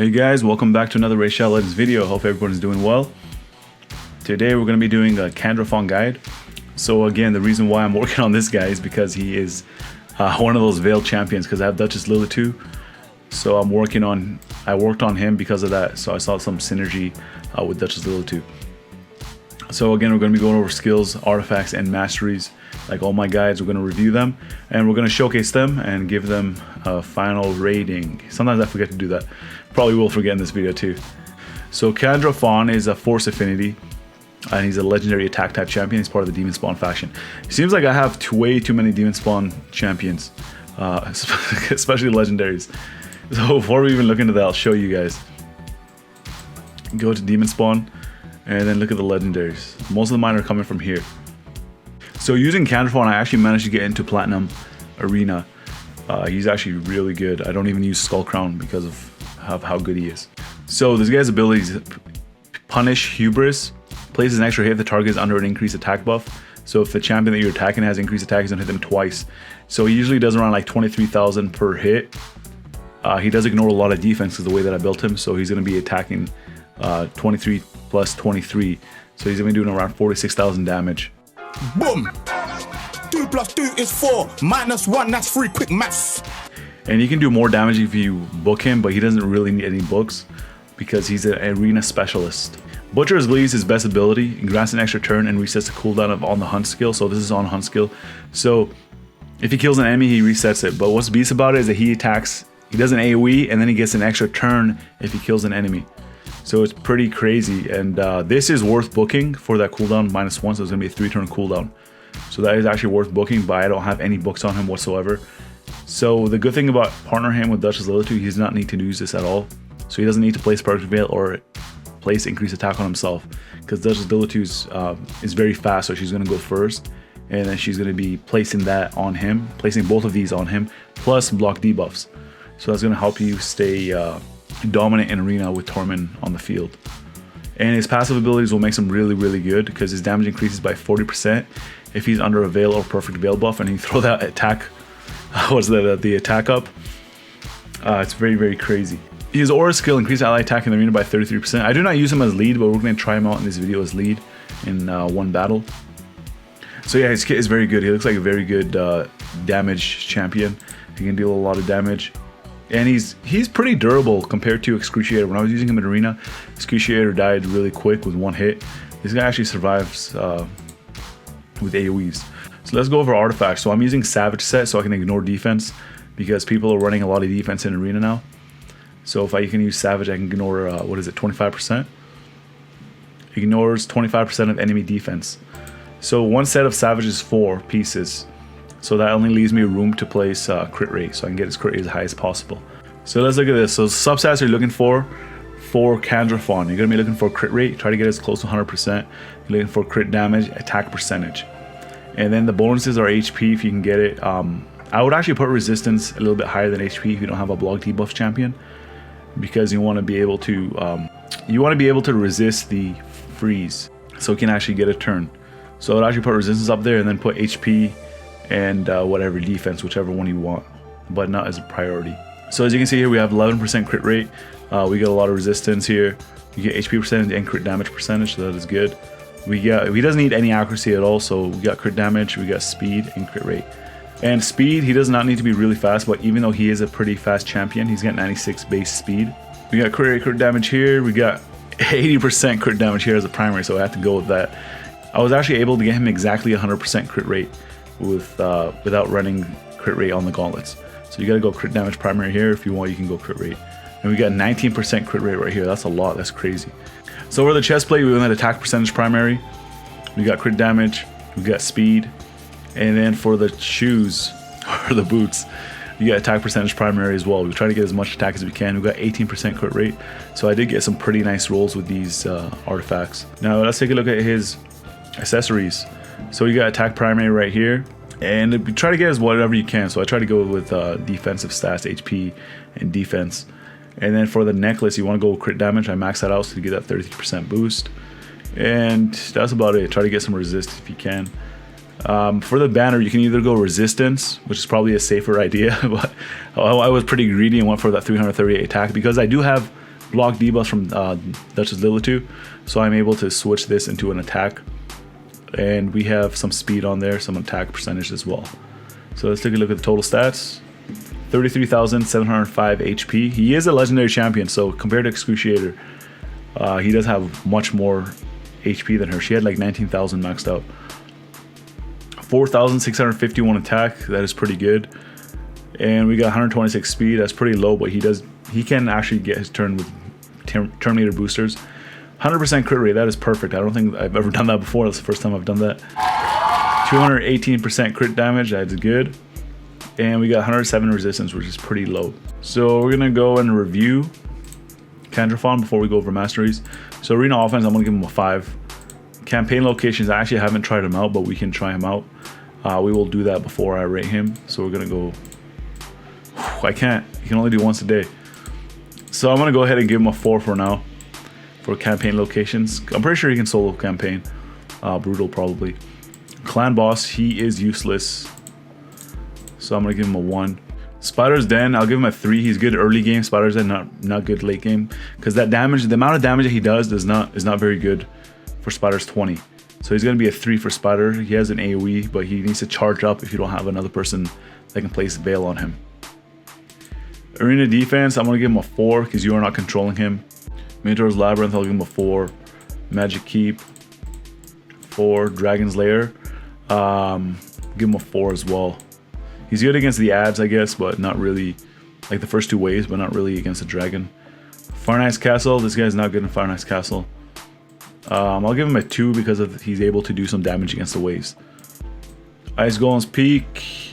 Hey guys, welcome back to another Racial Legends video. Hope everyone's doing well. Today we're going to be doing a Candraphon guide. So again, the reason why I'm working on this guy is because he is one of those veiled champions, because I have Duchess Lily too. So I worked on him because of that. So I saw some synergy with Duchess Lily too. So again, we're going to be going over skills, artifacts, and masteries. Like all my guides, we're going to review them and we're going to showcase them and give them a final rating. Sometimes I forget to do that. Probably will forget in this video too. So Candraphon is a force affinity and he's a legendary attack type champion. He's part of the Demon Spawn faction. It seems like I have way too many Demon Spawn champions, especially legendaries. So before we even look into that, I'll show you guys. Go to Demon Spawn and then look at the legendaries. Most of mine are coming from here. So using Candraphon, I actually managed to get into Platinum Arena. He's actually really good. I don't even use Skull Crown because of how good he is. So this guy's abilities: Punish Hubris, places an extra hit if the target is under an increased attack buff. So if the champion that you're attacking has increased attack, he's gonna hit them twice. So he usually does around like 23,000 per hit. He does ignore a lot of defense because the way that I built him. So he's gonna be attacking 23 plus 23. So he's gonna be doing around 46,000 damage. Boom! 2 plus 2 is 4, minus 1, that's 3 quick maths. And he can do more damage if you book him, but he doesn't really need any books because he's an arena specialist. Butcher's Bleed is his best ability. He grants an extra turn and resets the cooldown of on the hunt skill. So this is on hunt skill. So if he kills an enemy, he resets it. But what's beast about it is that he attacks, he does an AoE, and then he gets an extra turn if he kills an enemy. So it's pretty crazy, and this is worth booking for that cooldown -1, so it's gonna be a 3-turn cooldown. So that is actually worth booking, but I don't have any books on him whatsoever. So the good thing about partnering him with Duchess Lily 2, he does not need to use this at all. So he doesn't need to place Perfect Veil or place increased attack on himself, because Duchess Lily 2 is very fast, so she's gonna go first, and then she's gonna be placing that on him, placing both of these on him, plus block debuffs. So that's gonna help you stay dominant in arena with Torment on the field. And his passive abilities will make him really good, because his damage increases by 40% if he's under a veil or perfect veil buff, and you throw that attack the attack up. It's very crazy. His aura skill increases ally attack in the arena by 33%. I do not use him as lead, but we're going to try him out in this video as lead in one battle. So yeah, his kit is very good. He looks like a very good damage champion. He can deal a lot of damage. And he's pretty durable compared to Excruciator. When I was using him in Arena, Excruciator died really quick with one hit. This guy actually survives with AoEs. So let's go over artifacts. So I'm using Savage set so I can ignore defense, because people are running a lot of defense in Arena now. So if I can use Savage, I can ignore, 25%? Ignores 25% of enemy defense. So one set of Savage is 4 pieces. So that only leaves me room to place crit rate, so I can get his crit rate as high as possible. So let's look at this. So substats you're looking for Candraphon. You're gonna be looking for crit rate, try to get as close to 100%. You're looking for crit damage, attack percentage. And then the bonuses are HP if you can get it. I would actually put resistance a little bit higher than HP if you don't have a block debuff champion, because you want to be able to resist the freeze, so you can actually get a turn. So I would actually put resistance up there and then put HP and whatever defense, whichever one you want, but not as a priority. So as you can see here, we have 11% crit rate. We get a lot of resistance here. You get HP percentage and crit damage percentage, so that is good. He doesn't need any accuracy at all, so we got crit damage, we got speed and crit rate. And speed, he does not need to be really fast, but even though he is a pretty fast champion, he's got 96 base speed. We got crit rate, crit damage here. We got 80% crit damage here as a primary, so I have to go with that. I was actually able to get him exactly 100% crit rate without running crit rate on the gauntlets. So you gotta go crit damage primary here. If you want, you can go crit rate. And we got 19% crit rate right here. That's a lot, that's crazy. So for the chest plate, we went attack percentage primary. We got crit damage, we got speed. And then for the shoes, or the boots, you got attack percentage primary as well. We try to get as much attack as we can. We got 18% crit rate. So I did get some pretty nice rolls with these artifacts. Now let's take a look at his accessories. So you got attack primary right here, and you try to get as whatever you can. So I try to go with defensive stats, HP and defense. And then for the necklace, you want to go with crit damage. I max that out so you get that 33% boost. And that's about it. Try to get some resist if you can. For the banner, you can either go resistance, which is probably a safer idea, but I was pretty greedy and went for that 338 attack, because I do have block debuffs from Duchess Lilitu, so I'm able to switch this into an attack. And we have some speed on there, some attack percentage as well. So let's take a look at the total stats. 33,705 HP. He is a legendary champion, so compared to Excruciator, he does have much more HP than her. She had like 19,000 maxed out. 4,651 attack. That is pretty good. And we got 126 speed. That's pretty low, but he can actually get his turn with Terminator boosters. 100% crit rate. That is perfect. I don't think I've ever done that before. That's the first time I've done that. 218% crit damage. That's good. And we got 107 resistance, which is pretty low. So we're gonna go and review Candraphon before we go over masteries. So arena offense, I'm gonna give him a 5. Campaign locations, I actually haven't tried him out, but we can try him out. We will do that before I rate him. So we're gonna go. I can't. You can only do once a day. So I'm gonna go ahead and give him a 4 for now. For campaign locations, I'm pretty sure he can solo campaign. Brutal probably. Clan boss, he is useless. So I'm gonna give him a 1. Spider's Den, I'll give him a 3. He's good early game. Spider's Den, not good late game, because that damage, the amount of damage that he does is not very good for Spider's 20. So he's gonna be a 3 for Spider. He has an AOE, but he needs to charge up if you don't have another person that can place Veil on him. Arena defense, I'm gonna give him a 4 because you are not controlling him. Minotaur's Labyrinth, I'll give him a 4. Magic Keep, 4. Dragon's Lair, give him a 4 as well. He's good against the ads, I guess, but not really, like the first 2 waves, but not really against the dragon. Farnight's Castle, this guy's not good in Farnight's Castle. I'll give him a 2 because he's able to do some damage against the waves. Ice Golem's Peak.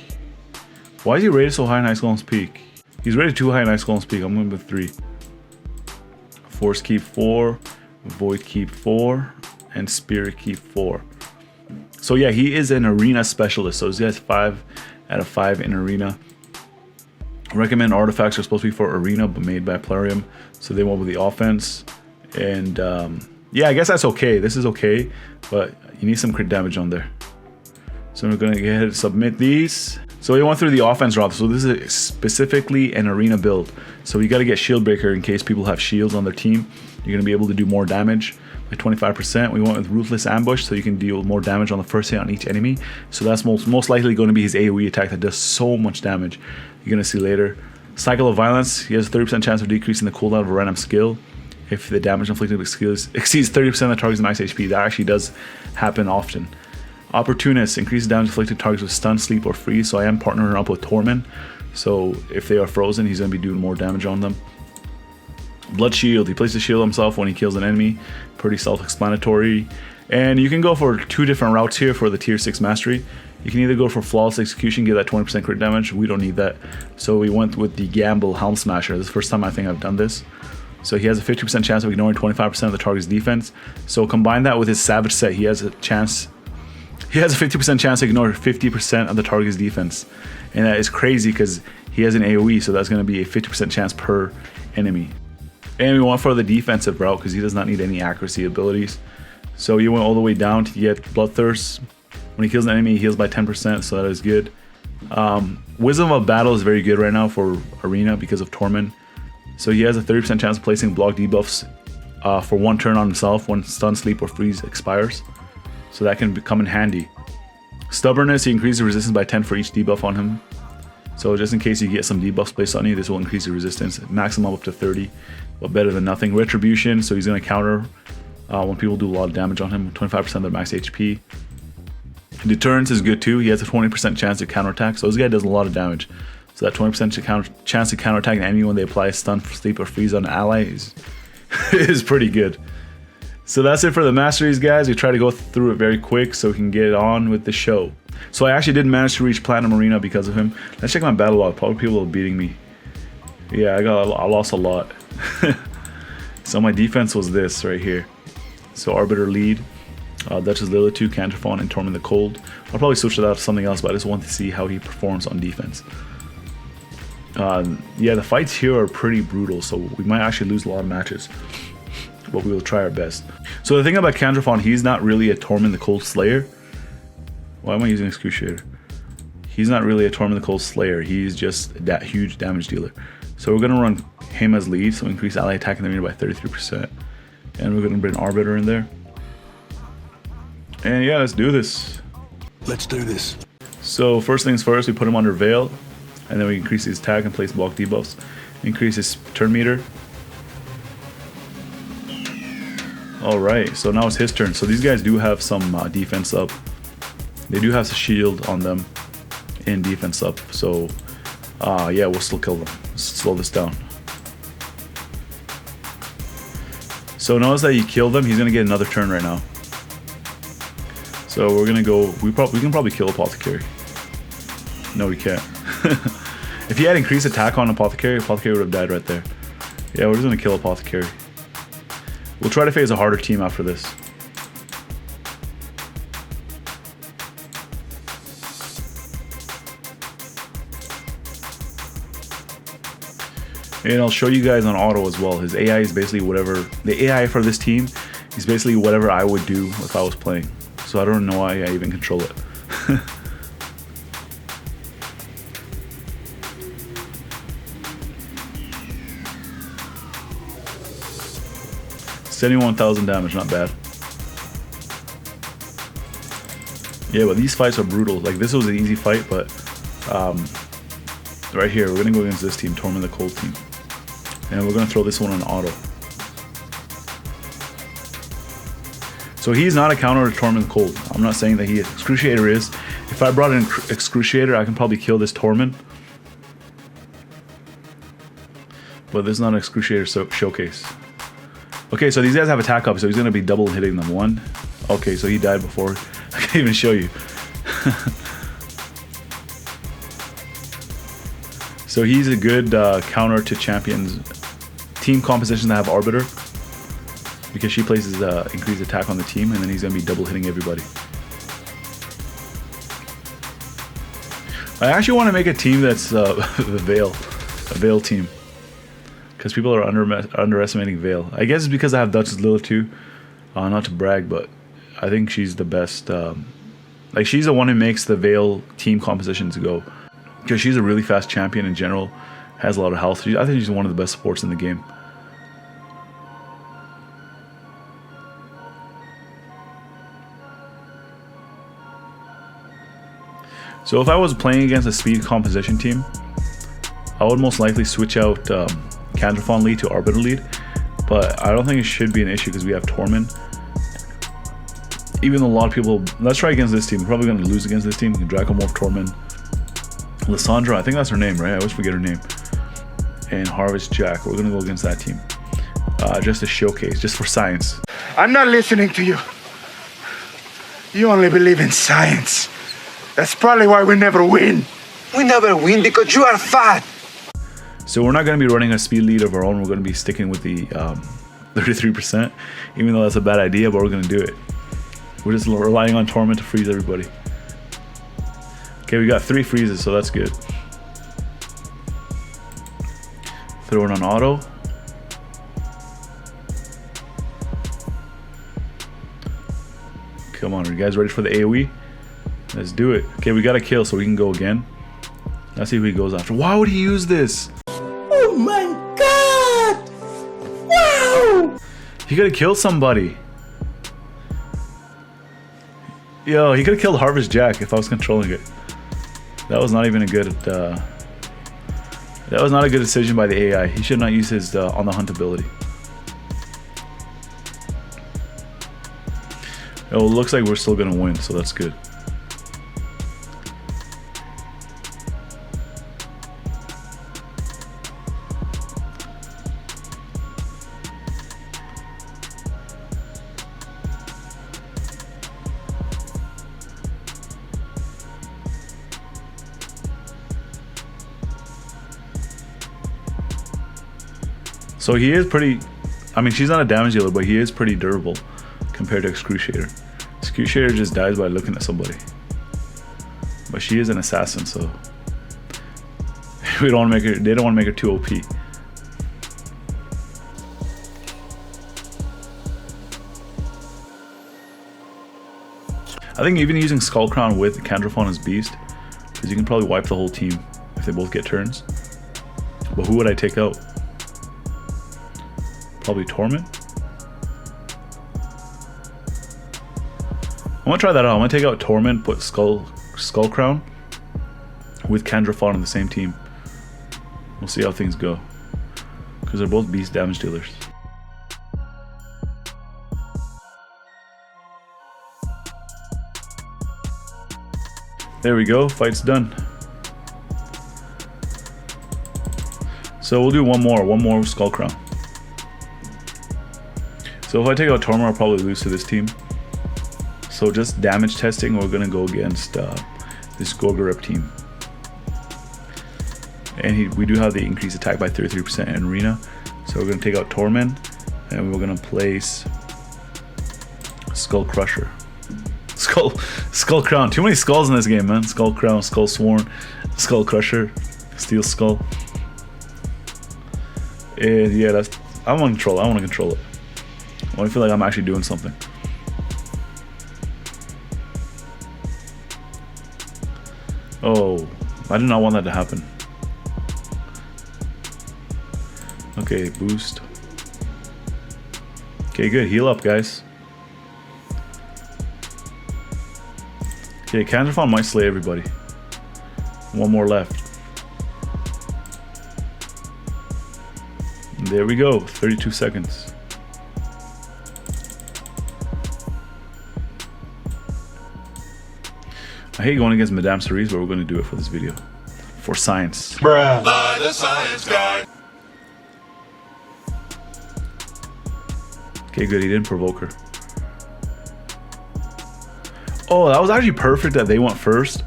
Why is he rated so high in Ice Golem's Peak? He's rated too high in Ice Golem's Peak. I'm going with 3. Force Keep 4, Void Keep 4, and Spirit Keep 4. So yeah, he is an arena specialist. So this guy's 5 out of 5 in arena. Recommend artifacts are supposed to be for arena, but made by Plarium, so they went with the offense. And yeah, I guess that's okay. This is okay, but you need some crit damage on there. So we're gonna go ahead and submit these. So we went through the offense route. So this is specifically an arena build. So you got to get Shield Breaker in case people have shields on their team. You're going to be able to do more damage by 25%. We went with Ruthless Ambush, so you can deal more damage on the first hit on each enemy. So that's most likely going to be his AoE attack that does so much damage. You're going to see later. Cycle of Violence. He has a 30% chance of decreasing the cooldown of a random skill if the damage inflicted with skills exceeds 30% of the target's max HP. That actually does happen often. Opportunist, increases damage inflicted targets with stun, sleep, or freeze. So I am partnering up with Torment. So if they are frozen, he's going to be doing more damage on them. Blood Shield, he places a shield himself when he kills an enemy. Pretty self-explanatory. And you can go for 2 different routes here for the tier 6 mastery. You can either go for Flawless Execution, get that 20% crit damage. We don't need that. So we went with the Gamble Helm Smasher. This is the first time I think I've done this. So he has a 50% chance of ignoring 25% of the target's defense. So combine that with his Savage set, he has a 50% chance to ignore 50% of the target's defense. And that is crazy because he has an AoE, so that's going to be a 50% chance per enemy. And we went for the defensive route because he does not need any accuracy abilities. So you went all the way down to get Bloodthirst. When he kills an enemy, he heals by 10%, so that is good. Wisdom of Battle is very good right now for Arena because of Torment. So he has a 30% chance of placing block debuffs for 1 turn on himself when Stun, Sleep, or Freeze expires. So that can come in handy. Stubbornness, he increases resistance by 10 for each debuff on him. So just in case you get some debuffs placed on you, this will increase your resistance. Maximum up to 30, but better than nothing. Retribution, so he's going to counter when people do a lot of damage on him, 25% of their max HP. Deterrence is good too. He has a 20% chance to counterattack, so this guy does a lot of damage. So that 20% chance to counterattack an enemy when they apply Stun, Sleep, or Freeze on an ally is pretty good. So that's it for the masteries, guys. We try to go through it very quick so we can get on with the show. So I actually did manage to reach Platinum Arena because of him. Let's check my battle log. Probably people are beating me. Yeah, I lost a lot. So my defense was this right here. So Arbiter lead, Duchess Lilitu, Candraphon, and Torment the Cold. I'll probably switch it out to something else, but I just want to see how he performs on defense. Yeah, the fights here are pretty brutal, so we might actually lose a lot of matches. But we will try our best. So the thing about Candraphon, he's not really a Torment the Cold Slayer. Why am I using Excruciator? He's not really a Torment the Cold Slayer. He's just that huge damage dealer. So we're gonna run him as lead, so increase ally attack in the arena by 33%. And we're gonna bring Arbiter in there. And yeah, let's do this. Let's do this. So first things first, we put him under Veil, and then we increase his attack and place block debuffs. Increase his turn meter. Alright, so now it's his turn. So these guys do have some defense up. They do have a shield on them and defense up. So yeah, we'll still kill them. Let's slow this down. So notice that you kill them, he's gonna get another turn right now. So we're gonna go, we can probably kill Apothecary. No, we can't. If he had increased attack on Apothecary would have died right there. Yeah, we're just gonna kill Apothecary. We'll try to face a harder team after this. And I'll show you guys on auto as well. His AI is basically whatever, the AI for this team is basically whatever I would do if I was playing. So I don't know why I even control it. 71,000 damage, not bad. Yeah, but these fights are brutal. Like, this was an easy fight, but right here, we're gonna go against this team, Torment the Cold team. And we're gonna throw this one on auto. So he's not a counter to Torment the Cold. I'm not saying that he is. Excruciator is. If I brought in Excruciator, I can probably kill this Torment. But this is not an Excruciator showcase. Okay, so these guys have attack up, so he's gonna be double hitting them. One. Okay, so he died before. I can't even show you. So he's a good counter to champions team compositions that have Arbiter, because she places increased attack on the team, and then he's gonna be double hitting everybody. I actually want to make a team that's a Veil team, because people are underestimating Veil. I guess it's because I have Duchess Lilith too. Not to brag, but I think she's the best. Like, she's the one who makes the Veil team compositions go, because she's a really fast champion in general, has a lot of health. I think she's one of the best supports in the game. So if I was playing against a speed composition team, I would most likely switch out Candraphon lead to Arbiter lead, but I don't think it should be an issue because we have Torment. Even though a lot of people, let's try against this team. We're probably going to lose against this team. Dracomorph, Torment, Lysandra, I think that's her name, right? I always forget her name. And Harvest Jack. We're going to go against that team. Just a showcase, just for science. I'm not listening to you. You only believe in science. That's probably why we never win. We never win because you are fat. So we're not going to be running a speed lead of our own. We're going to be sticking with the 33%, even though that's a bad idea, but we're going to do it. We're just relying on Torment to freeze everybody. Okay, we got 3 freezes, so that's good. Throw it on auto. Come on, are you guys ready for the AoE? Let's do it. Okay, we got a kill, so we can go again. Let's see who he goes after. Why would he use this? Oh my god! Wow! He could have killed somebody. Yo, he could have killed Harvest Jack if I was controlling it. That was not even a good. That was not a good decision by the AI. He should not use his on the hunt ability. Oh, it looks like we're still gonna win, so that's good. So he is pretty, I mean, she's not a damage dealer, but he is pretty durable compared to Excruciator. Excruciator just dies by looking at somebody. But she is an assassin, so we don't want to make her, they don't want to make her too OP. I think even using Skull Crown with Candraphon is beast, because you can probably wipe the whole team if they both get turns. But who would I take out? probably Torment. I'm gonna try that out. I'm gonna take out Torment, put Skull Crown with Candraphon on the same team. We'll see how things go, because they're both beast damage dealers. There we go, fight's done. So we'll do one more Skull Crown. So if I take out Torment, I'll probably lose to this team. So just damage testing, we're gonna go against this Gorgorep team. And we do have the increased attack by 33% in Arena. So we're gonna take out Torment, and we're gonna place Skull Crusher. Skull Crown. Too many skulls in this game, man. Skull Crown, Skull Sworn, Skull Crusher, Steel Skull. And yeah, I want to control it. I want to control it. I want to feel like I'm actually doing something. Oh, I did not want that to happen. Okay, boost. Okay, good. Heal up, guys. Okay, Candraphon might slay everybody. One more left. There we go, 32 seconds. I hate going against Madame Cerise, but we're going to do it for this video. For science. Bruh. By the science guy. Okay, good, he didn't provoke her. Oh, that was actually perfect that they went first,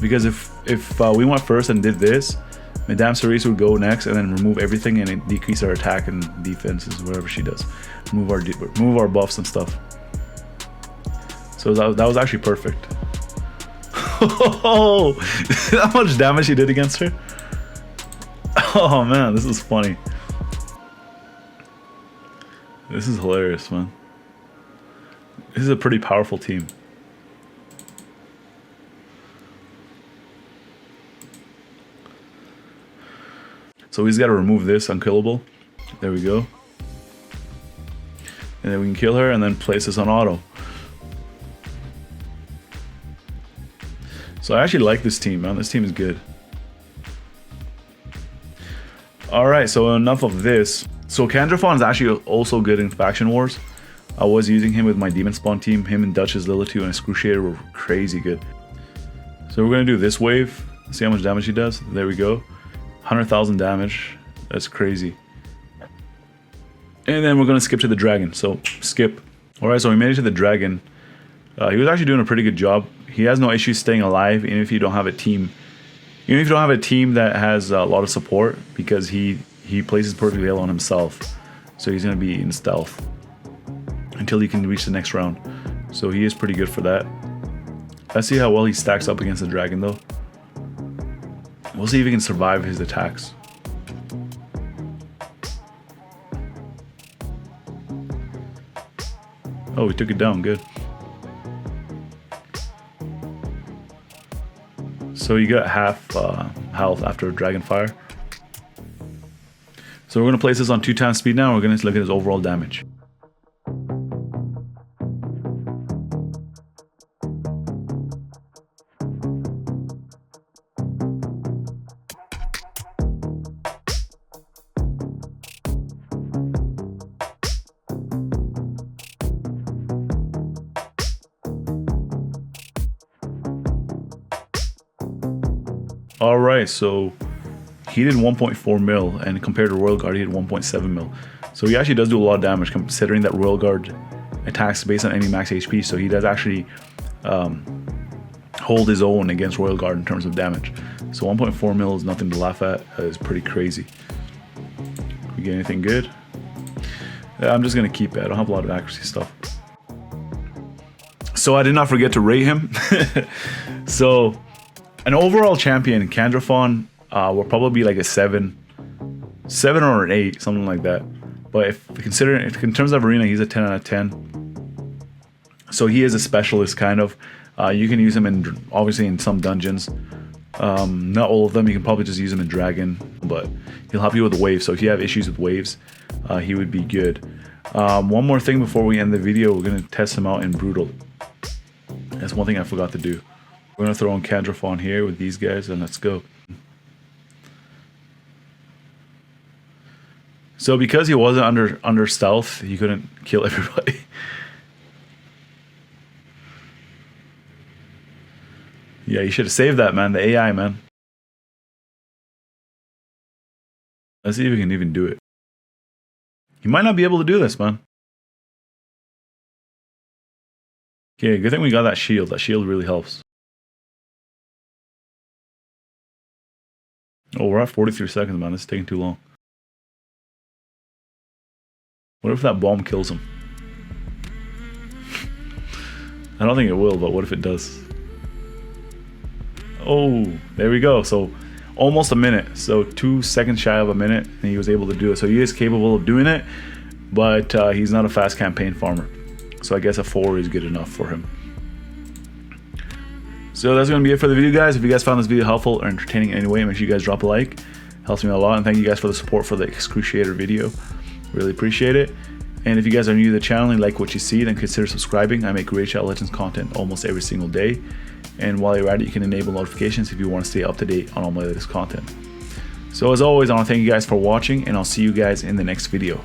because if we went first and did this, Madame Cerise would go next and then remove everything, and it decrease our attack and defenses, whatever she does. Move our buffs and stuff. So that was actually perfect. Oh, how much damage he did against her? Oh man, this is funny. This is hilarious, man. This is a pretty powerful team. So he's got to remove this unkillable. There we go. And then we can kill her and then place this on auto. So I actually like this team, man. This team is good. Alright, so enough of this. So Candraphon is actually also good in Faction Wars. I was using him with my Demon Spawn team. Him and Duchess Lilitu and Excruciator were crazy good. So we're going to do this wave. See how much damage he does. There we go. 100,000 damage. That's crazy. And then we're going to skip to the dragon. So skip. Alright, so we made it to the dragon. He was actually doing a pretty good job. He has no issues staying alive, even if you don't have a team. Even if you don't have a team that has a lot of support, because he places perfectly on himself. So he's going to be in stealth until he can reach the next round. So he is pretty good for that. Let's see how well he stacks up against the dragon though. We'll see if he can survive his attacks. Oh, he took it down, good. So you got half health after Dragon Fire. So we're going to place this on 2x speed now, and we're going to look at his overall damage. Alright, so he did 1.4 mil, and compared to Royal Guard, he did 1.7 mil. So he actually does do a lot of damage, considering that Royal Guard attacks based on any max HP. So he does actually hold his own against Royal Guard in terms of damage. So 1.4 mil is nothing to laugh at. It's pretty crazy. We get anything good? I'm just going to keep it. I don't have a lot of accuracy stuff. So I did not forget to rate him. So an overall champion, Candraphon, will probably be like a 7 or an 8, something like that. But if in terms of arena, he's a 10 out of 10. So he is a specialist, kind of. You can use him in, obviously, in some dungeons. Not all of them. You can probably just use him in Dragon, but he'll help you with the waves. So if you have issues with waves, he would be good. One more thing before we end the video, we're gonna test him out in Brutal. That's one thing I forgot to do. We're gonna throw in Candraphon here with these guys, and let's go. So because he wasn't under stealth, he couldn't kill everybody. Yeah, you should have saved that, man. The AI, man. Let's see if we can even do it. You might not be able to do this, man. Okay, good thing we got that shield. That shield really helps. Oh, we're at 43 seconds, man. This is taking too long. What if that bomb kills him? I don't think it will, but what if it does? Oh, there we go. So almost a minute. So 2 seconds shy of a minute, and he was able to do it. So he is capable of doing it, but he's not a fast campaign farmer. So I guess a 4 is good enough for him. So that's going to be it for the video, guys. If you guys found this video helpful or entertaining in any way, make sure you guys drop a like. It helps me a lot. And thank you guys for the support for the Excruciator video. Really appreciate it. And if you guys are new to the channel and like what you see, then consider subscribing. I make Raid Shadow Legends content almost every single day. And while you're at it, you can enable notifications if you want to stay up to date on all my latest content. So as always, I want to thank you guys for watching, and I'll see you guys in the next video.